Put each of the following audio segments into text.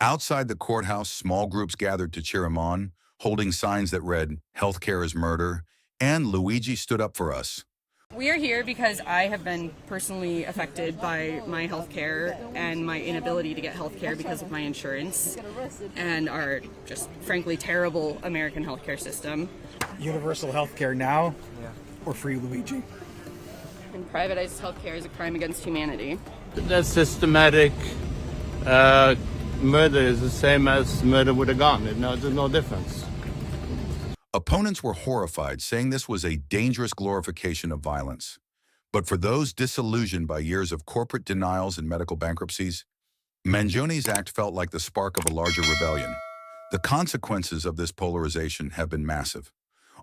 Outside the courthouse, small groups gathered to cheer him on, holding signs that read, "Healthcare is murder," and "Luigi stood up for us." We are here because I have been personally affected by my health care and my inability to get health care because of my insurance and our just frankly terrible American healthcare system. Universal health care now or free Luigi? And privatized health care is a crime against humanity. The systematic murder is the same as murder with a gun. There's no difference. Opponents were horrified, saying this was a dangerous glorification of violence. But for those disillusioned by years of corporate denials and medical bankruptcies, Mangione's act felt like the spark of a larger rebellion. The consequences of this polarization have been massive.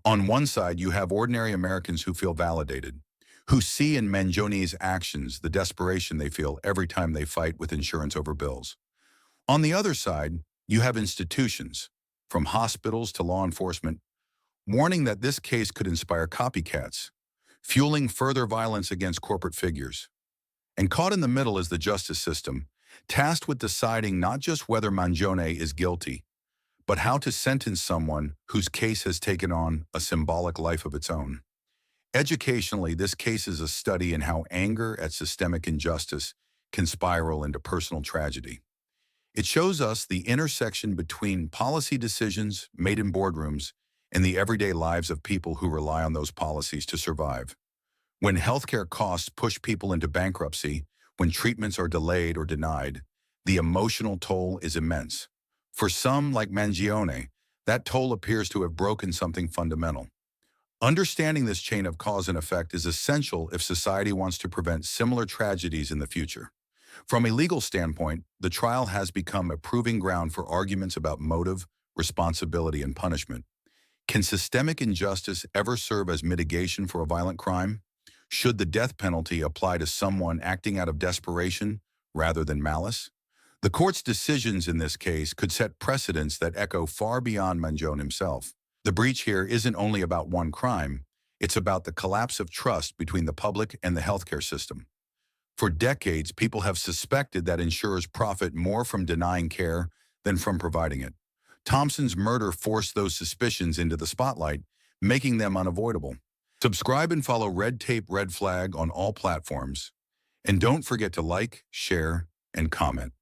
On one side, you have ordinary Americans who feel validated, who see in Mangione's actions the desperation they feel every time they fight with insurance over bills. On the other side, you have institutions, from hospitals to law enforcement, warning that this case could inspire copycats, fueling further violence against corporate figures. And caught in the middle is the justice system, tasked with deciding not just whether Mangione is guilty, but how to sentence someone whose case has taken on a symbolic life of its own. Educationally, this case is a study in how anger at systemic injustice can spiral into personal tragedy. It shows us the intersection between policy decisions made in boardrooms and the everyday lives of people who rely on those policies to survive. When healthcare costs push people into bankruptcy, when treatments are delayed or denied, the emotional toll is immense. For some, like Mangione, that toll appears to have broken something fundamental. Understanding this chain of cause and effect is essential if society wants to prevent similar tragedies in the future. From a legal standpoint, the trial has become a proving ground for arguments about motive, responsibility, and punishment. Can systemic injustice ever serve as mitigation for a violent crime? Should the death penalty apply to someone acting out of desperation rather than malice? The court's decisions in this case could set precedents that echo far beyond Mangione himself. The breach here isn't only about one crime, it's about the collapse of trust between the public and the healthcare system. For decades, people have suspected that insurers profit more from denying care than from providing it. Thompson's murder forced those suspicions into the spotlight, making them unavoidable. Subscribe and follow Red Tape Red Flag on all platforms. And don't forget to like, share, and comment.